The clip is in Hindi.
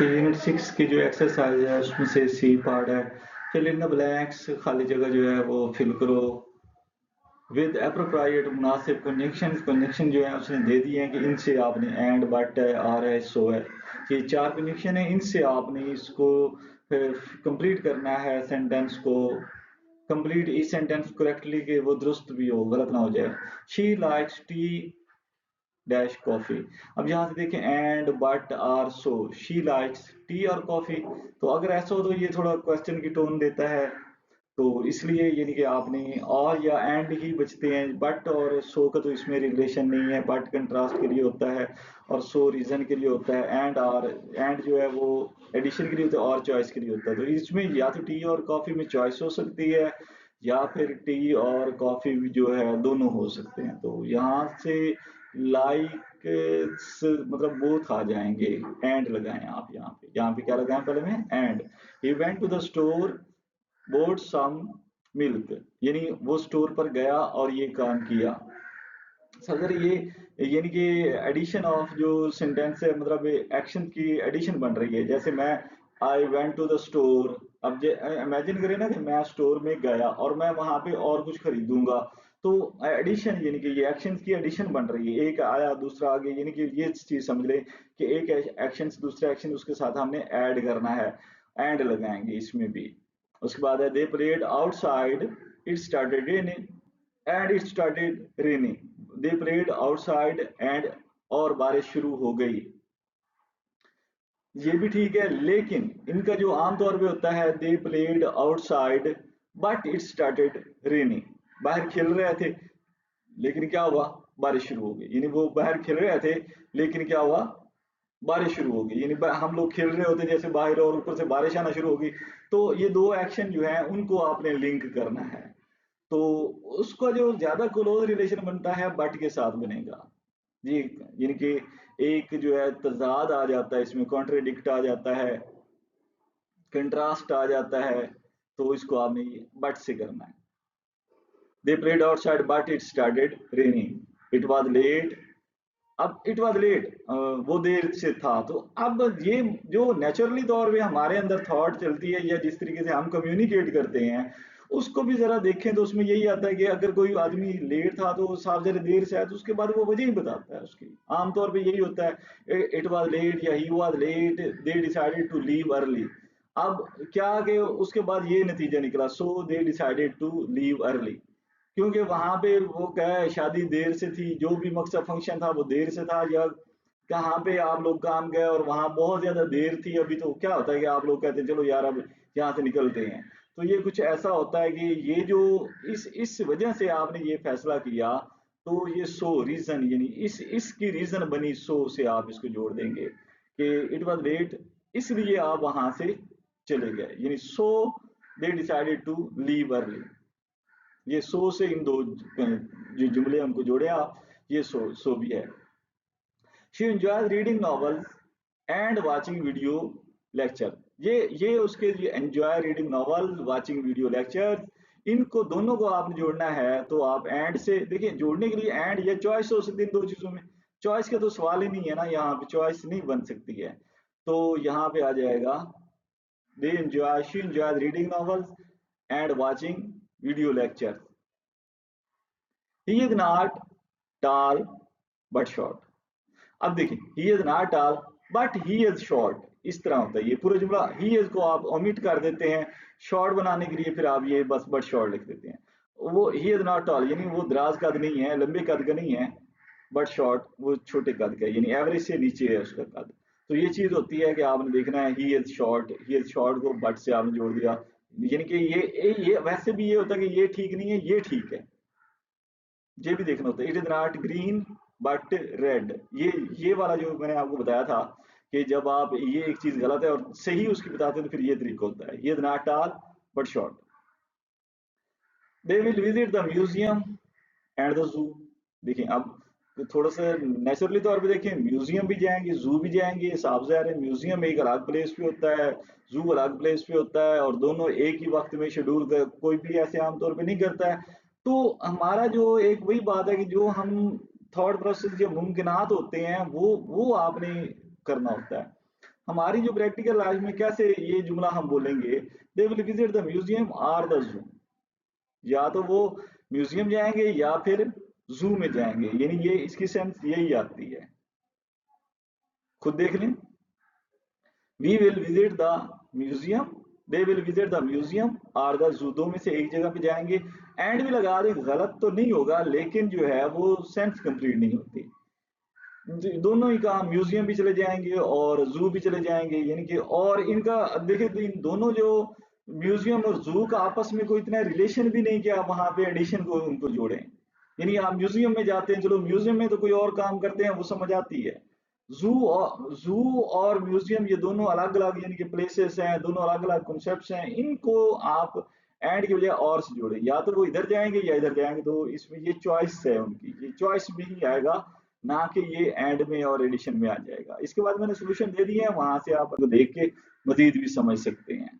यूनिट 6 की जो एक्सरसाइज है उसमें से सी पार्ट है। फिल इन द ब्लैंक्स, खाली जगह जो है वो फिल करो विद एप्रोप्रिएट मुनासिब कंजक्शन जो है उसने दे दिए हैं कि इनसे आपने एंड बट है आर है सो है, ये 4 कंजक्शन है, इनसे आपने इसको कंप्लीट करना है सेंटेंस को। कंप्लीट इस सेंटेंस करेक्टली कि वो दुरुस्त भी हो, गलत ना हो जाए। She likes tea dash coffee. अब यहाँ से देखें and but are so, she likes tea और कॉफी। तो अगर ऐसा हो तो ये थोड़ा क्वेश्चन की टोन देता है, तो इसलिए यानी कि आपने और या एंड ही बचते हैं। बट और सो का तो इसमें रिलेशन नहीं है, बट कंट्रास्ट के लिए होता है और सो रीजन के लिए होता है। एंड आर, एंड जो है वो एडिशन के लिए होता है और चॉइस के लिए होता है। तो इसमें या तो टी और कॉफी में चॉइस हो सकती है या फिर टी और कॉफी भी जो है दोनों हो सकते हैं। तो यहाँ से लाइक मतलब बोथ आ जाएंगे। एंड लगाएं आप यहाँ पे क्या लगाएं पहले में and. He went to the store bought some milk, यानी वो स्टोर पर गया और ये काम किया। अगर ये यानी कि एडिशन ऑफ जो सेंटेंस है, मतलब एक्शन की एडिशन बन रही है। जैसे मैं I went to the store, अब इमेजिन करें ना कि मैं स्टोर में गया और मैं वहां पे और कुछ खरीदूंगा, तो एडिशन यानी कि ये एक्शन की एडिशन बन रही है। एक आया दूसरा आगे, यानी कि ये चीज समझ लें कि एक एक्शन से दूसरा एक्शन उसके साथ हमने ऐड करना है। एंड लगाएंगे इसमें भी। उसके बाद है they played outside, it started raining and it started raining. They played outside and, और बारिश शुरू हो गई। ये भी ठीक है, लेकिन इनका जो आमतौर पे होता है they played outside but it started raining. बाहर खेल रहे थे लेकिन क्या हुआ, बारिश शुरू हो गई। यानी वो बाहर खेल रहे थे लेकिन क्या हुआ, बारिश शुरू हो गई। यानी हम लोग खेल रहे होते जैसे बाहर और ऊपर से बारिश आना शुरू हो गई। तो ये दो एक्शन जो है उनको आपने लिंक करना है। तो उसका जो ज्यादा क्लोज रिलेशन बनता है बट के साथ बनेगा जी। यानी कि एक जो है तजाद आ जाता है इसमें, कॉन्ट्रेडिक्ट आ जाता है, कंट्रास्ट आ जाता है। तो इसको आपने बट से करना है। They played outside but it started raining, it was late. अब इट वाज लेट, वो देर से था। तो अब ये जो नेचुरली तौर पे हमारे अंदर थॉट चलती है या जिस तरीके से हम कम्युनिकेट करते हैं उसको भी जरा देखें, तो उसमें यही आता है कि अगर कोई आदमी लेट था तो साफ जरा देर से आया तो उसके बाद वो वजह ही बताता है उसकी। आमतौर पे यही होता है, इट वाज लेट या he was late, they decided to leave early. अब क्या कि उसके बाद ये नतीजा निकला, so they decided to leave early, क्योंकि वहां पे वो क्या है शादी देर से थी, जो भी मकसद फंक्शन था वो देर से था। या कहाँ पे आप लोग काम गए और वहां बहुत ज्यादा देर थी। अभी तो क्या होता है कि आप लोग कहते हैं चलो यार अब यहाँ से निकलते हैं। तो ये कुछ ऐसा होता है कि ये जो इस वजह से आपने ये फैसला किया, तो ये सो रीजन यानी इसकी रीजन बनी सो से आप इसको जोड़ देंगे कि इट वॉज लेट, इसलिए आप वहां से चले गए। यानी so they decided to leave early. ये सो से इन दो जो जुमले उनको जोड़े आप, ये सो भी है। She enjoys reading novels and watching video lecture. ये उसके enjoy reading novels, watching video lecture, इनको दोनों को आपने जोड़ना है। तो आप एंड से देखिए, जोड़ने के लिए एंड या चॉइस हो सकती है इन दो चीजों में। चॉइस का तो सवाल ही नहीं है ना, यहाँ पे चॉइस नहीं बन सकती है। तो यहाँ पे आ जाएगा they enjoy, she enjoys reading novels and watching video lecture. He is not toll but short. अब देखिए, he is not toll but he is short, इस तरह होता है ये पूरा जुमला। ही इज को आप ओमिट कर देते हैं शॉर्ट बनाने के लिए, फिर आप ये बस बट शॉर्ट लिख देते हैं। वो ही इज नॉट टॉल यानी वो दराज कद नहीं है, लंबे कद का नहीं है। बट शॉर्ट वो छोटे कद का है, यानी एवरेज से नीचे है उसका कद। तो ये चीज होती है कि आपने देखना है ही इज शॉर्ट को बट से आपने जोड़ दिया। यानी कि ये वैसे भी ये होता है कि ये ठीक नहीं है, ये ठीक है। ये भी देखना होता है। It is not green but red, ये वाला जो मैंने आपको बताया था कि जब आप ये एक चीज गलत है और सही उसकी बताते हैं तो फिर ये तरीका होता है। ये is not toll but short. They will visit the museum and the zoo. देखिए अब थोड़ा सा नेचुरली तौर पे देखें, म्यूजियम भी जाएंगे जू भी जाएंगे, साफ ज़ाहिर है म्यूजियम एक अलग प्लेस पे होता है, जू अलग प्लेस पे होता है, और दोनों एक ही वक्त में शेड्यूल कर कोई भी ऐसे आमतौर पे नहीं करता है। तो हमारा जो एक वही बात है कि जो हम थॉट प्रोसेस जो मुमकिनात होते हैं वो आपने करना होता है। हमारी जो प्रैक्टिकल लाइफ में कैसे ये जुमला हम बोलेंगे, they will visit the museum or the zoo. या तो वो म्यूजियम जाएंगे या फिर जू में जाएंगे, यानी ये इसकी सेंस यही आती है। खुद देख लें, we will visit the museum, they will visit the museum or the zoo, दो में से एक जगह पे जाएंगे। एंड भी लगा दें, गलत तो नहीं होगा, लेकिन जो है वो सेंस कंप्लीट नहीं होती। दोनों ही काम, म्यूजियम भी चले जाएंगे और जू भी चले जाएंगे, यानी कि और इनका देखिए तो इन दोनों जो म्यूजियम और जू का आपस में कोई इतना रिलेशन भी नहीं कि आप वहां पे एडिशन को उनको जोड़ें। यानी आप म्यूजियम में जाते हैं, चलो म्यूजियम में तो कोई और काम करते हैं, वो समझ आती है। जू और म्यूजियम ये दोनों अलग अलग यानी कि प्लेसेस हैं, दोनों अलग अलग कॉन्सेप्ट्स हैं, इनको आप एंड की बजाय और से जोड़े, या तो वो इधर जाएंगे या इधर जाएंगे। तो इसमें ये चॉइस है उनकी, ये चॉइस में ही आएगा, ना कि ये एंड में और एडिशन में आ जाएगा। इसके बाद मैंने सोल्यूशन दे दिए हैं, वहां से आप देख के मजीद भी समझ सकते हैं।